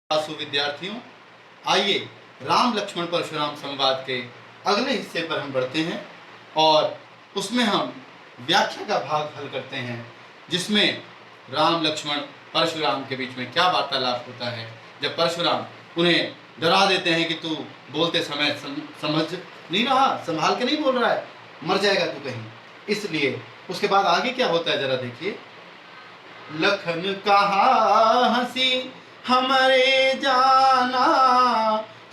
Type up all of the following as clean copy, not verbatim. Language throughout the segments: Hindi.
आसु विद्यार्थियों, आइए राम लक्ष्मण परशुराम संवाद के अगले हिस्से पर हम बढ़ते हैं और उसमें हम व्याख्या का भाग हल करते हैं, जिसमें राम लक्ष्मण परशुराम के बीच में क्या वार्तालाप होता है। जब परशुराम उन्हें डरा देते हैं कि तू बोलते समय समझ नहीं रहा, संभाल के नहीं बोल रहा है, मर जाएगा तू कहीं, इसलिए उसके बाद आगे क्या होता है जरा देखिए। लखन कहा हंसी हमरे जाना,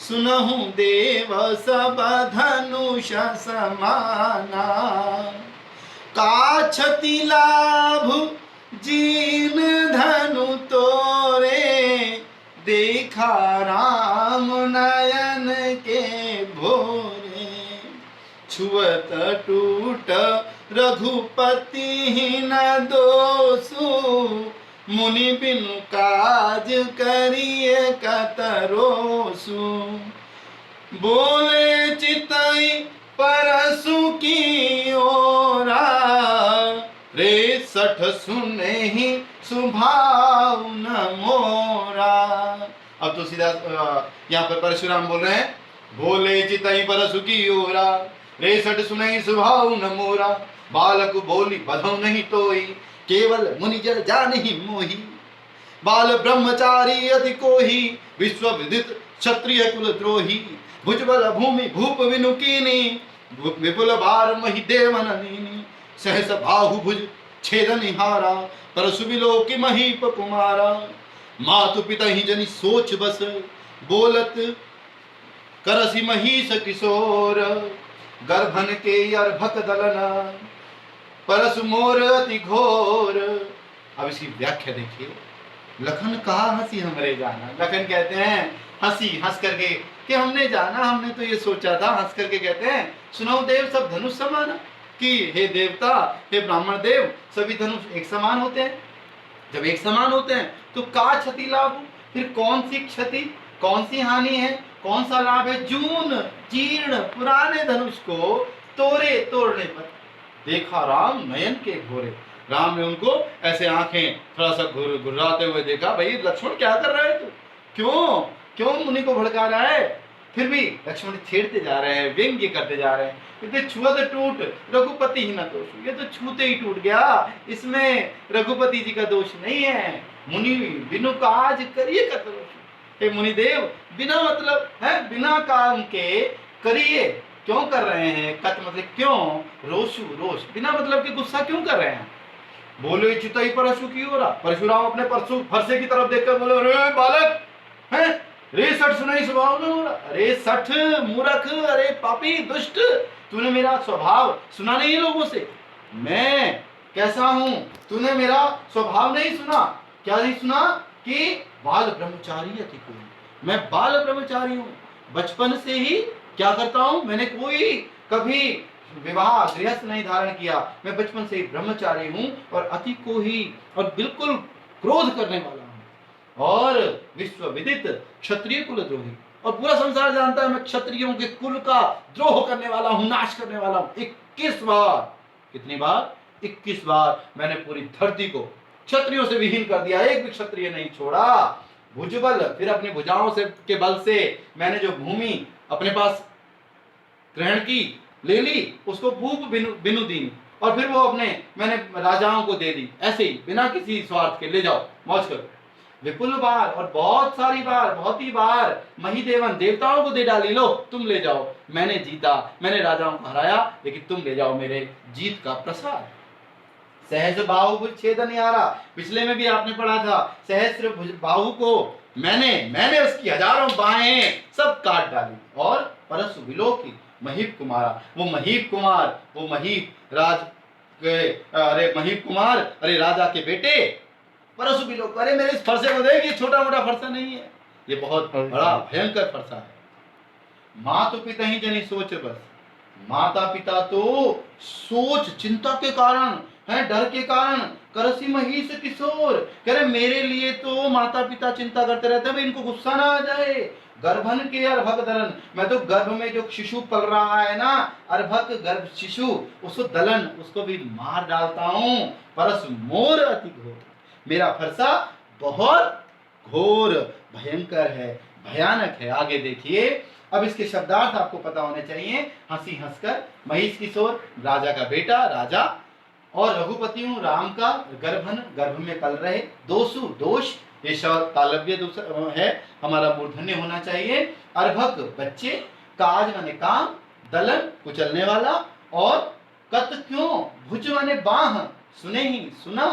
सुनहु देव सब धनुष समाना। काछति लाभ जीन धनु तोरे, देखा राम नयन के भोरे। छुअत टूट रघुपति न दोसु, मुनि बिनु काज करिए कतरोसु। बोले चितई परसु की ओरा, रे सठ सुने ही सुभाव न मोरा। अब तो सीधा यहाँ पर परशुराम बोल रहे हैं, बोले चितई परसु की ओरा, रे सठ सुने सुभाव न मोरा। बालक बोली बधौ नहीं तोई, केवल मुनि जन जानहि मोहि। बाल ब्रह्मचारी अति कोहि, विश्व विदित क्षत्रिय कुल द्रोही। भुजबल भूमि भूप विनुकीनी, विपुल भार मही देवन नीनी। सहस बाहु भुज छेदन हारा, परसु विलोकि महीप कुमारा। मातु पिता ही जनि सोच बस, बोलत करसि महीष किशोर। गर्भन के अर्भक दलना, परसु मोर अति घोर। अब इसकी व्याख्या देखिए। लखन कहा हंसी हमरे जाना, लखन कहते हैं हंसी, हंस करके कि हमने जाना, हमने तो ये सोचा था। हंस करके कहते हैं सुनो देव सब धनुष समान, कि हे देवता, हे ब्राह्मण देव, सभी धनुष एक समान होते हैं। जब एक समान होते हैं तो का क्षति लाभ, फिर कौन सी क्षति, कौन सी हानि है, कौन सा लाभ है। जून जीर्ण पुराने धनुष को तोड़े तोड़ने पर, देखा राम नयन के घोरे। राम ने उनको ऐसे आंखें थोड़ा सा घुर्राते हुए देखा। भाई लक्ष्मण क्या कर रहा है तू, क्यों क्यों मुनि को भड़का रहा है। फिर भी लक्ष्मण छेड़ते जा रहे हैं, व्यंग्य करते जा रहे हैं। कहते छुअत टूट रघुपति ही न दोष, ये तो छूते ही टूट गया, इसमें रघुपति जी का दोष नहीं है। मुनि बिनु काज करिए कतरोसु, हे मुनि देव बिना मतलब है, बिना काम के करिए, क्यों कर रहे हैं। कत मतलब क्यों, रोषु रोष, बिना मतलब के गुस्सा क्यों कर रहे हैं। बोले चितई परसु की ओरा, परशुराम अपने परसु फरसे की तरफ देखकर बोले, अरे बालक हैं, रे सठ सुनाई स्वभाव न हो। अरे सठ मूर्ख, अरे पापी दुष्ट, तूने मेरा स्वभाव सुना नहीं लोगों से, मैं कैसा हूं, तूने मेरा स्वभाव नहीं सुना। क्या नहीं सुना कि बाल ब्रह्मचारी अति कोई, मैं बाल ब्रह्मचारी हूं, बचपन से ही क्या करता हूं, मैंने कोई कभी विवाह गृहस्थ नहीं धारण किया, मैं बचपन से ही ब्रह्मचारी हूं और अति को ही और बिल्कुल क्रोध करने वाला हूं, और विश्व विदित क्षत्रिय कुल द्रोही, और पूरा संसार जानता है मैं क्षत्रियों के कुल का द्रोह करने वाला हूं, नाश करने वाला हूं। 21 बार, कितनी बार, 21 बार मैंने पूरी धरती को क्षत्रियों से विहीन कर दिया, एक भी क्षत्रिय नहीं छोड़ा। भुजबल, फिर अपनी भुजाओं से के बल से मैंने जो भूमि अपने पास ग्रहण की, ले ली, उसको भूप बिनु दीनी, और फिर वो अपने मैंने राजाओं को दे दी, ऐसे ही बिना किसी स्वार्थ के, ले जाओ मौज करो। विपुल बार, और बहुत सारी बार, बहुत ही बार महीदेवन, देवताओं को दे डाली, लो तुम ले जाओ, मैंने जीता, मैंने राजाओं को हराया, लेकिन तुम ले जाओ मेरे जीत का प्रसाद। सहस्र बाहु भुज छेदन यारा, पिछले में भी आपने पढ़ा था, सहस्र बाहु को मैंने उसकी हजारों बाहें सब काट डाली, और परसु विलोकी महीप कुमारा, वो महीप कुमार, वो महीप राज अरे महीप कुमार, अरे राजा के बेटे, परसु विलोक, अरे मेरे इस फरसे को देख, ये छोटा मोटा फरसा नहीं है, ये बहुत बड़ा भयंकर फरसा है। मातु पिता ही जनी सोच बस, माता पिता तो सोच चिंता के कारण है, डर के कारण, करसी महीष किशोर, कह रहे मेरे लिए तो माता पिता चिंता करते रहते हैं, इनको गुस्सा ना आ जाए। गर्भन के अर्भक दलन, मैं तो गर्भ में जो शिशु पल रहा है ना, अर्भक गर्भ शिशु, उसको दलन, उसको भी मार डालता हूं। परस मोर अति घोर, मेरा फरसा बहुत घोर भयंकर है, भयानक है। आगे देखिए, अब इसके शब्दार्थ आपको पता होने चाहिए। हंसी हंसकर, महिष किशोर, राजा का बेटा, राजा, और रघुपति हूँ, राम का, गर्भन, गर्भ में कल रहे, दोषु, दोष, ये शब्द तालव्य है, हमारा मूर्धन्य होना चाहिए। अर्भक, बच्चे, काज माने काम, दलन, कुचलने वाला, और कत क्यों, भुज माने बाह, सुने ही, सुना,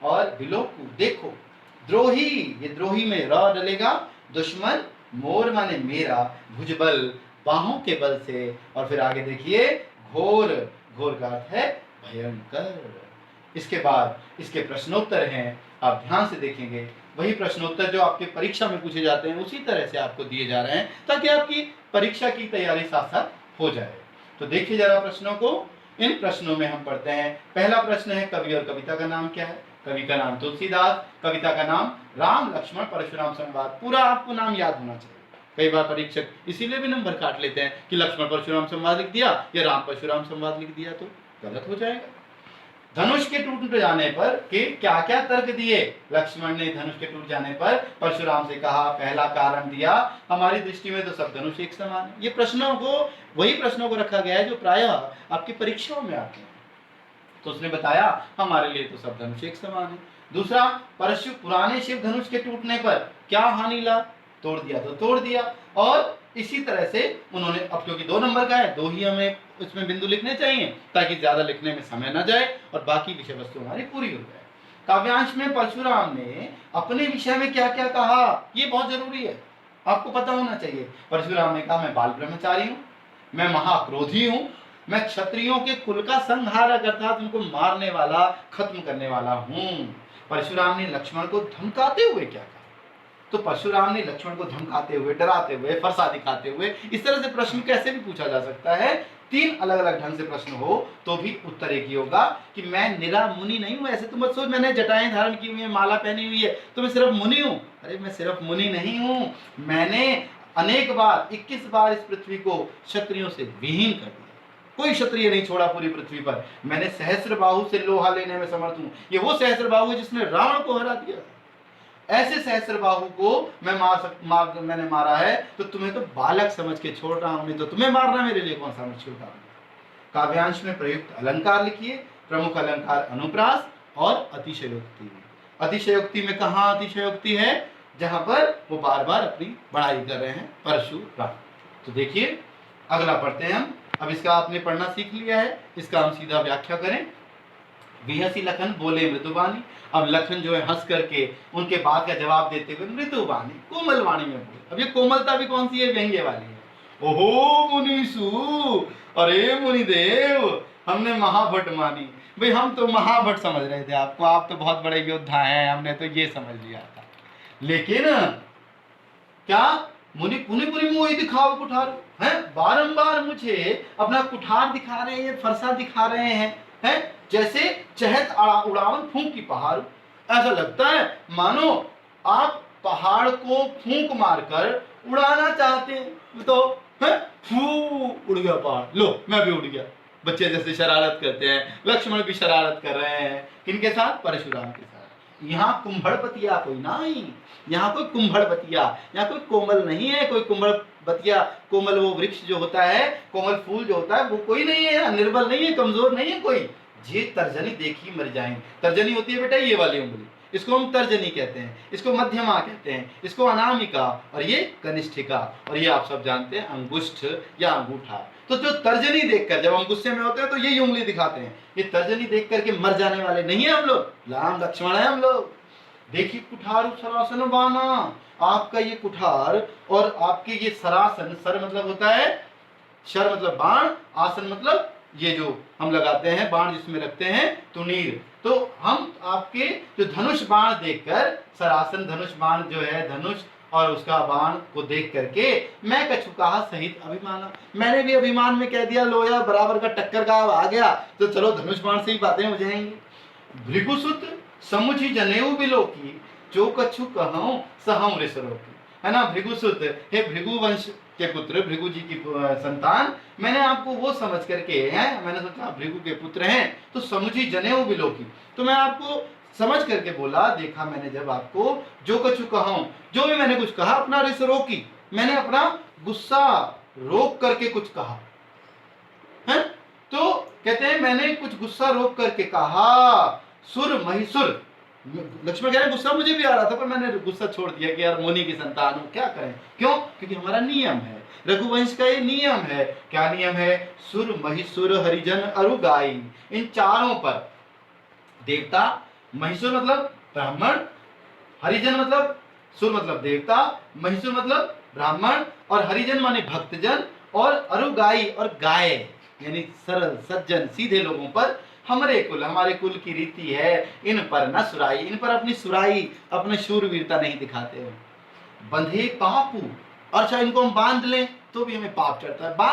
और विलोकु, देखो। द्रोही, ये द्रोही में र डलेगा। दुश्मन, मोर माने मेरा, भुजबल, बाहों के बल से, और फिर आगे देखिए घोर, घोर का अर्थ है भयंकर। इसके बाद इसके प्रश्नोत्तर हैं, आप ध्यान से देखेंगे। वही प्रश्नोत्तर जो आपके परीक्षा में पूछे जाते हैं उसी तरह से आपको दिए जा रहे हैं, ताकि आपकी परीक्षा की तैयारी साथ साथ हो जाए। तो देखिए जरा प्रश्नों को। इन प्रश्नों में हम पढ़ते हैं। पहला प्रश्न है, कवि और कविता का नाम क्या है? कवि का नाम तुलसीदास, कविता का नाम राम लक्ष्मण परशुराम संवाद। पूरा आपको नाम याद होना चाहिए। कई बार परीक्षक इसीलिए भी नंबर काट लेते हैं कि लक्ष्मण परशुराम संवाद लिख दिया या राम परशुराम संवाद लिख दिया, तो गलत हो जाएगा। धनुष के टूट जाने पर के क्या क्या तर्क दिए? लक्ष्मण ने धनुष के टूट जाने पर परशुराम से कहा, पहला कारण दिया, हमारी दृष्टि में तो सब धनुष एक समान है। ये प्रश्नों को, वही प्रश्नों को रखा गया है जो प्रायः आपकी परीक्षाओं में आते हैं। तो उसने बताया हमारे लिए तो सब धनुष एक समान है। दूसरा, परशु पुराने शिव धनुष के टूटने पर क्या हानि ला? तोड़ दिया तो तोड़ दिया। और इसी तरह से उन्होंने, अब क्योंकि 2 नंबर का है, 2 ही हमें इसमें बिंदु लिखने चाहिए ताकि ज्यादा लिखने में समय न जाए और बाकी विषय वस्तु हमारी पूरी हो जाए। काव्यांश में परशुराम ने अपने विषय में क्या क्या कहा, ये बहुत जरूरी है, आपको पता होना चाहिए। परशुराम ने कहा, मैं बाल ब्रह्मचारी हूँ, मैं महाक्रोधी हूँ, मैं क्षत्रियों के कुल का संहारक अर्थात उनको मारने वाला, खत्म करने वाला हूँ। परशुराम ने लक्ष्मण को धमकाते हुए क्या कहा? तो परशुराम ने लक्ष्मण को धमकाते हुए, डराते हुए, फरसा दिखाते हुए, इस तरह से प्रश्न कैसे भी पूछा जा सकता है। 3 अलग अलग ढंग से प्रश्न हो तो भी उत्तर एक ही होगा कि मैं निरा मुनि नहीं हूं। ऐसे तुम मत सोच मैंने जटाएं धारण की हुई है, माला पहनी हुई है तो मैं सिर्फ मुनि हूं। अरे मैं सिर्फ मुनि नहीं हूं, मैंने अनेक बार, 21 बार इस पृथ्वी को क्षत्रियों से विहीन कर दिया। कोई क्षत्रिय नहीं छोड़ा पूरी पृथ्वी पर। मैंने सहस्र बाहु से लोहा लेने में समर्थ हूं। ये वो सहस्र बाहु है जिसने रावण को हरा दिया। ऐसे सहस्र बाहु को मैंने मारा है, तो तुम्हें तो बालक समझ के छोड़ रहा हूं, नहीं तो तुम्हें मारना मेरे लिए कौन सा मुश्किल काम है। काव्यांश में प्रयुक्त अलंकार लिखिए। प्रमुख अलंकार अनुप्रास और अतिशयोक्ति। अतिशयोक्ति में कहां अतिशयोक्ति है? जहां पर वो बार बार अपनी बड़ाई कर रहे हैं परशुराम। तो देखिए अगला पढ़ते हैं हम। अब इसका आपने पढ़ना सीख लिया है, इसका हम सीधा व्याख्या करें। विहसी लखन बोले मृदुवाणी। अब लखन जो है हंस करके उनके बात का जवाब देते हुए मृदुवाणी, कोमल वाणी में बोले। अब ये कोमलता भी कौन सी है? व्यंग्य वाली है। ओहो मुनीसु, अरे मुनिदेव, हमने महाभट मानी। भाई हम तो महाभट समझ रहे थे आपको, आप तो बहुत बड़े योद्धा हैं, हमने तो ये समझ लिया था। लेकिन क्या मुनि पुनि पुनि मोहि दिखाओ कुठार है, बारंबार मुझे अपना कुठार दिखा रहे हैं, फरसा दिखा रहे हैं, जैसे चहत उड़ावन फूंक की पहाड़। ऐसा लगता है मानो आप पहाड़ को फूंक मारकर उड़ाना चाहते हैं। तो फू उड़ गया पहाड़, लो मैं भी उड़ गया। बच्चे जैसे शरारत करते हैं, लक्ष्मण भी शरारत कर रहे हैं। किनके साथ? परशुराम के साथ। यहाँ कुंभड़पतिया कोई नहीं, यहाँ कोई कुंभड़पतिया, यहाँ कोई कोमल नहीं है। कोई कुंभड़पतिया, कोमल वो वृक्ष जो होता है, कोमल फूल जो होता है, वो कोई नहीं है। निर्बल नहीं है, कमजोर नहीं है कोई। ये तर्जनी देखी मर जाएंगे। तर्जनी होती है बेटा ये वाली उंगली, इसको हम तर्जनी कहते हैं, इसको मध्यमा कहते हैं, इसको अनामिका, और ये कनिष्ठिका, और ये आप सब जानते हैं अंगुष्ठ या अंगूठा। तो जो तर्जनी देखकर, जब हम गुस्से में होते हैं तो ये उंगली दिखाते हैं। ये तर्जनी देख करके मर जाने वाले नहीं है हम लोग, राम लक्ष्मण है हम लोग। देखिए कुठार सरासन बाना, आपका ये कुठार और आपके ये सरासन, सर मतलब होता है, शर मतलब बाण, आसन मतलब ये जो हम लगाते हैं बाण जिसमें रखते हैं तुनीर। तो हम आपके जो धनुष बाण देखकर, सरासन धनुष बाण जो है, धनुष और उसका बाण को देख करके मैं कछुकाहा सहित अभिमाना, मैंने भी अभिमान में कह दिया लोया बराबर का टक्कर का आ गया, तो चलो धनुष बाण से ही बातें हो जाएंगी। भृगुसुत समुझी जनेऊ बिलोकी, जो कछु कहूं सहम ऋषरोकी। है ना, भृगुसुत, हे भृगु वंश के पुत्र, भृगु जी की संतान, मैंने आपको वो समझ करके हैं, मैंने सोचा भृगु के पुत्र हैं, तो समुझी जनेऊ बिलोकी, तो मैं आपको समझ करके बोला, देखा मैंने जब आपको जो कुछ कहा हूं, जो भी मैंने कुछ कहा अपना रिस रोकी, मैंने अपना गुस्सा रोक करके कुछ कहा है। तो कहते हैं मैंने कुछ गुस्सा रोक करके कहा, सुर महिसुर। लक्ष्मण कह रहे गुस्सा मुझे भी आ रहा था पर मैंने गुस्सा छोड़ दिया कि यार मुनि की संतान हो, क्या करें। क्यों? क्योंकि हमारा नियम है, रघुवंश का ये नियम है। क्या नियम है? सुर महिसुर हरिजन अरु गाई। इन चारों पर, देवता, महिसुर मतलब ब्राह्मण, हरिजन मतलब सुर मतलब देवता, महिसुर मतलब ब्राह्मण, और हरिजन माने भक्तजन, और अरुगाई और गाय यानी सरल सज्जन सीधे लोगों पर हमारे कुल की रीति है, इन पर न सुराई, इन पर अपनी सुराई अपने शूरवीरता नहीं दिखाते हो। बंधे पापू, अच्छा इनको हम बांध लें तो भी हमें पाप चढ़ता है। बांध